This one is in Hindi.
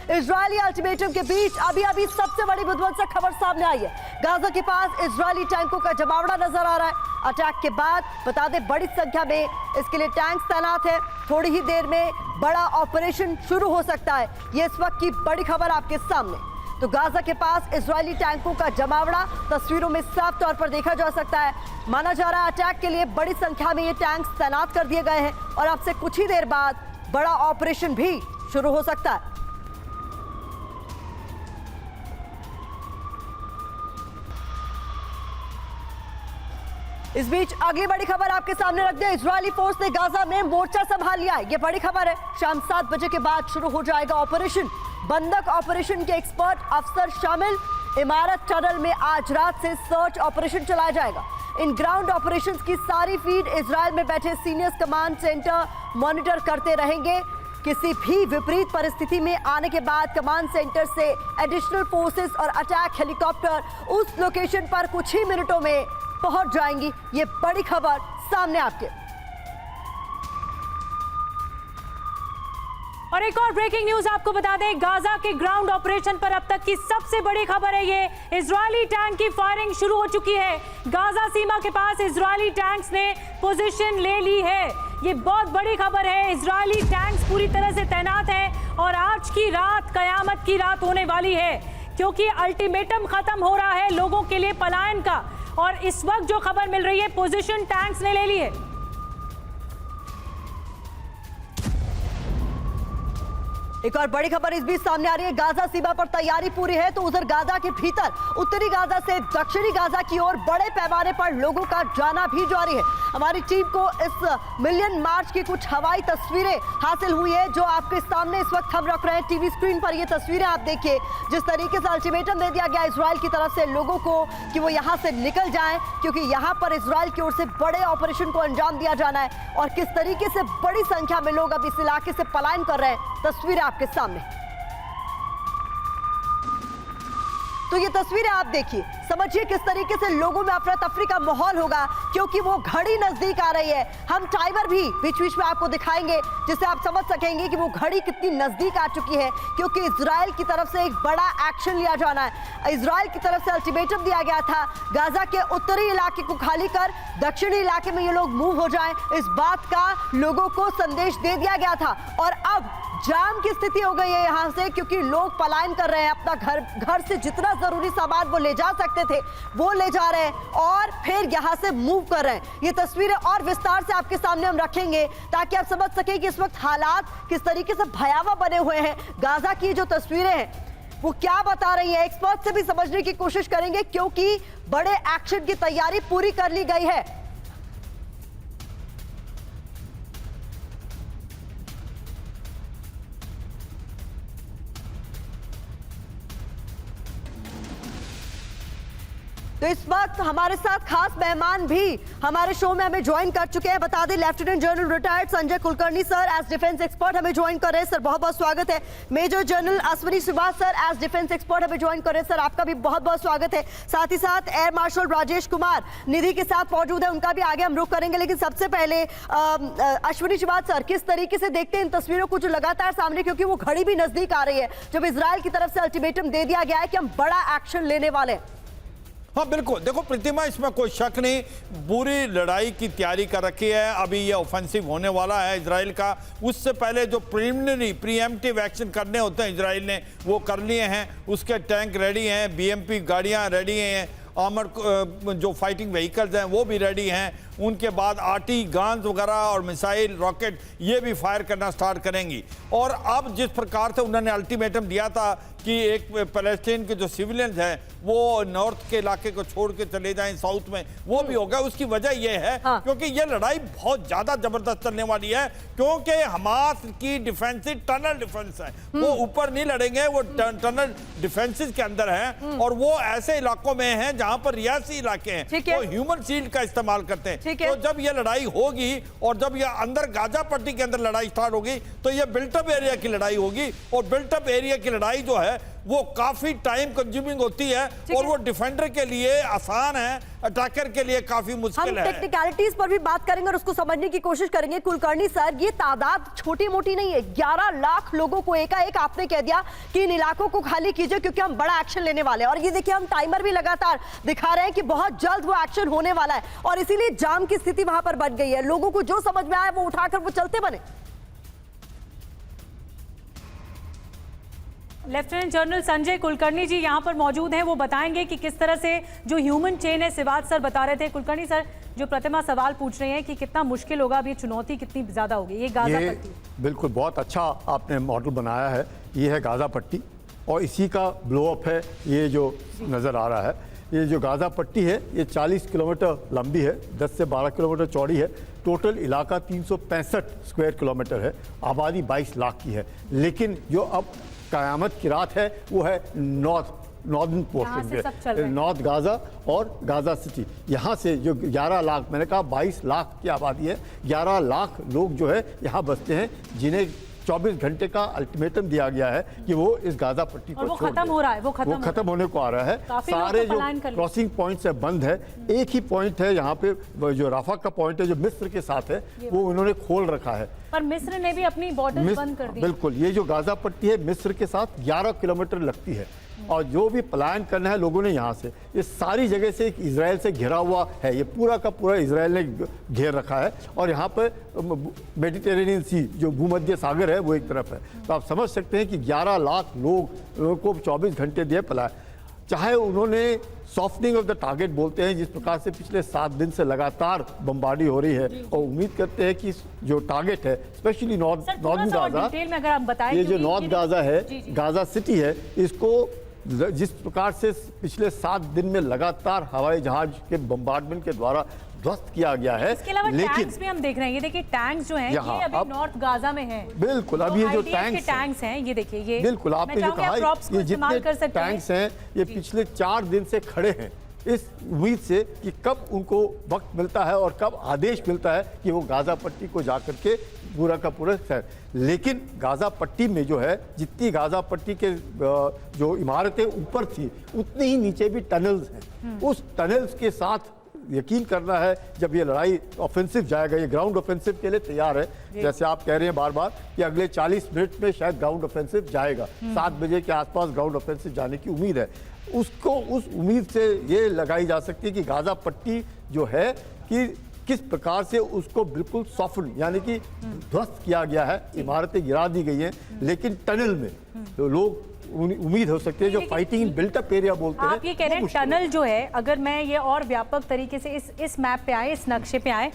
इजरायली अल्टीमेटम के बीच अभी अभी सबसे बड़ी विध्वंसक खबर सामने आई है। गाजा के पास इजरायली टैंकों का जमावड़ा नजर आ रहा है। अटैक के बाद बता दें बड़ी संख्या में इसके लिए टैंक्स तैनात है। थोड़ी ही देर में बड़ा ऑपरेशन शुरू हो सकता है। ये इस वक्त की बड़ी खबर आपके सामने। तो गाजा के पास इजरायली टैंकों का जमावड़ा तस्वीरों में साफ तौर पर देखा जा सकता है। माना जा रहा है अटैक के लिए बड़ी संख्या में ये टैंक्स तैनात कर दिए गए हैं और अब से कुछ ही देर बाद बड़ा ऑपरेशन भी शुरू हो सकता है। इस बीच अगली बड़ी खबर आपके सामने रख दें। इजरायली फोर्स ने गाजा में मोर्चा संभाल लिया है। ये बड़ी खबर है। शाम 7 बजे के बाद शुरू हो जाएगा ऑपरेशन। बंधक ऑपरेशन के एक्सपर्ट अफसर शामिल। इमारत टनल में आज रात से सर्च ऑपरेशन चलाया जाएगा। इन ग्राउंड ऑपरेशंस की सारी फीड इजरायल में बैठे सीनियर कमांड सेंटर मॉनिटर करते रहेंगे। किसी भी विपरीत परिस्थिति में आने के बाद कमांड सेंटर से एडिशनल फोर्सेस और अटैक हेलीकॉप्टर उस लोकेशन पर कुछ ही मिनटों में पहुंच जाएंगी। ये बड़ी खबर सामने आपके। और एक और ब्रेकिंग न्यूज आपको बता दें, गाजा के ग्राउंड ऑपरेशन पर अब तक की सबसे बड़ी खबर है। ये इजरायली टैंक की फायरिंग शुरू हो चुकी है। गाजा सीमा के पास इजरायली टैंक्स ने पोजीशन ले ली है। ये बहुत बड़ी खबर है। इजरायली टैंक्स पूरी तरह से तैनात है और आज की रात कयामत की रात होने वाली है, क्योंकि अल्टीमेटम खत्म हो रहा है लोगों के लिए पलायन का। और इस वक्त जो खबर मिल रही है, पोजीशन टैंक्स ने ले ली है। एक और बड़ी खबर इस बीच सामने आ रही है। गाजा सीमा पर तैयारी पूरी है तो उधर गाजा के भीतर उत्तरी गाजा से दक्षिणी गाजा की ओर बड़े पैमाने पर लोगों का जाना भी जारी है। हमारी टीम को इस मिलियन मार्च की कुछ हवाई तस्वीरें हासिल हुई है जो आपके सामने इस वक्त हम रख रहे हैं टीवी स्क्रीन पर। ये तस्वीरें आप देखिए, जिस तरीके से अल्टीमेटम दे दिया गया इजरायल की तरफ से लोगों को कि वो यहाँ से निकल जाएं, क्योंकि यहाँ पर इजरायल की ओर से बड़े ऑपरेशन को अंजाम दिया जाना है। और किस तरीके से बड़ी संख्या में लोग अब इस इलाके से पलायन कर रहे हैं, तस्वीरें आपके सामने। तो ये तस्वीरें आप देखिए, समझिए किस तरीके से लोगों में अफरा तफरी का माहौल होगा, क्योंकि वो घड़ी नजदीक आ रही है। हम टाइमर भी बीच बीच में आपको दिखाएंगे जिससे आप समझ सकेंगे कि वो घड़ी कितनी नजदीक आ चुकी है, क्योंकि इजरायल की तरफ से एक बड़ा एक्शन लिया जाना है। इजरायल की तरफ से अल्टीमेटम दिया गया था गाजा के उत्तरी इलाके को खाली कर दक्षिणी इलाके में ये लोग मूव हो जाएं, इस बात का लोगों को संदेश दे दिया गया था। और अब जाम की स्थिति हो गई है यहां से, क्योंकि लोग पलायन कर रहे हैं। अपना घर से जितना जरूरी सामान वो ले जा सकते थे वो ले जा रहे हैं और फिर यहां से मूव कर रहे हैं। ये तस्वीरें और विस्तार से आपके सामने हम रखेंगे ताकि आप समझ सकें कि इस वक्त हालात किस तरीके से भयावह बने हुए हैं। गाजा की जो तस्वीरें हैं वो क्या बता रही है, एक्सपर्ट से भी समझने की कोशिश करेंगे, क्योंकि बड़े एक्शन की तैयारी पूरी कर ली गई है। तो इस वक्त हमारे साथ खास मेहमान भी हमारे शो में हमें ज्वाइन कर चुके हैं। बता दें lieutenant general retired Sanjay Kulkarni sir as defence expert हमें ज्वाइन कर रहे हैं। सर बहुत बहुत स्वागत है। Major general Ashwini Srivastava sir as defence expert हमें ज्वाइन कर रहे हैं। सर आपका भी बहुत बहुत स्वागत है। साथ ही साथ एयर मार्शल राजेश कुमार निधि के साथ मौजूद है, उनका भी आगे हम रुख करेंगे। लेकिन सबसे पहले अश्विनी श्रीवास्तव सर, किस तरीके से देखते हैं इन तस्वीरों को जो लगातार सामने, क्योंकि वो घड़ी भी नजदीक आ रही है जब इजरायल की तरफ से अल्टीमेटम दे दिया गया है कि हम बड़ा एक्शन लेने वाले हैं। हाँ बिल्कुल, देखो प्रतिमा, इसमें कोई शक नहीं, बुरी लड़ाई की तैयारी कर रखी है। अभी ये ऑफेंसिव होने वाला है इजराइल का। उससे पहले जो प्रीलिमिनरी प्रीएम्प्टिव एक्शन करने होते हैं इजराइल ने वो कर लिए हैं। उसके टैंक रेडी हैं, बीएमपी गाड़ियां रेडी हैं, आर्मर जो फाइटिंग व्हीकल्स हैं वो भी रेडी हैं। उनके बाद आरटी गन्स वगैरह और मिसाइल रॉकेट ये भी फायर करना स्टार्ट करेंगी। और अब जिस प्रकार से उन्होंने अल्टीमेटम दिया था कि एक पैलेस्टीन के जो सिविलियंस हैं वो नॉर्थ के इलाके को छोड़ के चले जाएं साउथ में, वो भी होगा। उसकी वजह यह है क्योंकि ये लड़ाई बहुत ज्यादा जबरदस्त चलने वाली है, क्योंकि हमास की डिफेंसिव टनल डिफेंस है, वो ऊपर नहीं लड़ेंगे, वो टनल डिफेंसेस के अंदर हैं। और वो ऐसे इलाकों में हैं जहां पर रियासी इलाके हैं, वो ह्यूमन शील्ड का इस्तेमाल करते हैं। तो जब ये लड़ाई होगी और जब ये अंदर गाजा पट्टी के अंदर लड़ाई स्टार्ट होगी तो ये बिल्टअप एरिया की लड़ाई होगी। और बिल्टअप एरिया की लड़ाई जो है वो काफी टाइम कंज्यूमिंग होती है और वो डिफेंडर के लिए आसान है, अटैकर के लिए काफी हम मुश्किल है। टेक्निकलिटीज पर भी बात करेंगे और उसको समझने की कोशिश करेंगे। कुलकर्णी सर, ये तादाद छोटी मोटी नहीं है। 11 लाख लोगों को एकाएक आपने कह दिया कि इन इलाकों को खाली कीजिए क्योंकि हम बड़ा एक्शन लेने वाले हैं। और ये देखिए, हम टाइमर भी लगातार दिखा रहे हैं कि बहुत जल्द वो एक्शन होने वाला है और इसीलिए जाम की स्थिति वहां पर बन गई है। लोगों को जो समझ में आया वो उठाकर वो चलते बने। लेफ्टिनेंट जनरल संजय कुलकर्णी जी यहाँ पर मौजूद हैं, वो बताएंगे कि किस तरह से जो ह्यूमन चेन है, सिवाज सर बता रहे थे। कुलकर्णी सर, जो प्रतिमा सवाल पूछ रहे हैं कि कितना मुश्किल होगा, अब ये चुनौती कितनी ज्यादा होगी, ये गाजा पट्टी। बिल्कुल, बहुत अच्छा आपने मॉडल बनाया है। ये है गाजा पट्टी और इसी का ब्लो अप है ये जो नज़र आ रहा है। ये जो गाजा पट्टी है ये 40 किलोमीटर लंबी है, 10 से 12 किलोमीटर चौड़ी है। टोटल इलाका 365 स्क्वायर किलोमीटर है, आबादी 22 लाख की है। लेकिन जो अब कयामत की रात है वो है नॉर्दर्न पोर्शन पे, नॉर्थ गाजा और गाजा सिटी। यहाँ से जो 11 लाख, मैंने कहा 22 लाख की आबादी है, 11 लाख लोग जो है यहाँ बसते हैं, जिन्हें 24 घंटे का अल्टीमेटम दिया गया है कि वो इस गाजा पट्टी को छोड़ खत्म हो रहा है, वो खत्म होने को आ रहा है। सारे जो क्रॉसिंग पॉइंट्स है बंद है। एक ही पॉइंट है यहाँ पे, जो राफा का पॉइंट है जो मिस्र के साथ है, वो उन्होंने खोल रखा है। पर मिस्र ने भी अपनी बॉर्डर बंद कर दी। बिल्कुल, ये जो गाजा पट्टी है मिस्र के साथ 11 किलोमीटर लगती है और जो भी पलायन करना है लोगों ने यहाँ से, ये सारी जगह से इजराइल से घिरा हुआ है। ये पूरा का पूरा इजराइल ने घेर रखा है और यहाँ पर मेडिटेरेनियन सी जो भूमध्य सागर है वो एक तरफ है। तो आप समझ सकते हैं कि 11 लाख लोगों को 24 घंटे दिए पलायन। चाहे उन्होंने सॉफ्टनिंग ऑफ द टारगेट बोलते हैं, जिस प्रकार से पिछले 7 दिन से लगातार बमबारी हो रही है, और उम्मीद करते हैं कि जो टारगेट है स्पेशली नॉर्दर्न गाजा, ये जो नॉर्थ गाजा है, गाजा सिटी है, इसको जिस प्रकार से पिछले 7 दिन में लगातार हवाई जहाज के बम्बार्डमेंट के द्वारा ध्वस्त किया गया है। इसके अलावा टैंक्स भी हम देख रहे हैं। ये देखिए टैंक्स जो हैं, ये अभी नॉर्थ गाजा में हैं। बिल्कुल, अब ये जो टैंक्स हैं, ये देखिए, ये बिल्कुल आपने जो कहा, ये जितने टैंक्स हैं ये पिछले 4 दिन से खड़े हैं इस उम्मीद से कि कब उनको वक्त मिलता है और कब आदेश मिलता है कि वो गाजा पट्टी को जाकर के पूरा का पूरा शहर। लेकिन गाजा पट्टी में जो है, जितनी गाजा पट्टी के जो इमारतें ऊपर थी उतनी ही नीचे भी टनल्स हैं। उस टनल्स के साथ यकीन करना है जब ये लड़ाई ऑफेंसिव जाएगा, ये ग्राउंड ऑफेंसिव के लिए तैयार है। जैसे आप कह रहे हैं बार बार कि अगले 40 मिनट में शायद ग्राउंड ऑफेंसिव जाएगा, 7 बजे के आसपास ग्राउंड ऑफेंसिव जाने की उम्मीद है। उसको उस उम्मीद से ये लगाई जा सकती है कि गाजा पट्टी जो है कि किस प्रकार से उसको बिल्कुल सॉफ्ट यानी कि ध्वस्त किया गया है, इमारतें गिरा दी गई हैं, लेकिन टनल में तो लोग उम्मीद हो सकती है जो फाइटिंग बिल्टअप एरिया बोलते हैं। आप ये कह रहे हैं टनल जो है, अगर मैं ये और व्यापक तरीके से इस मैप पे आए, इस नक्शे पे आए,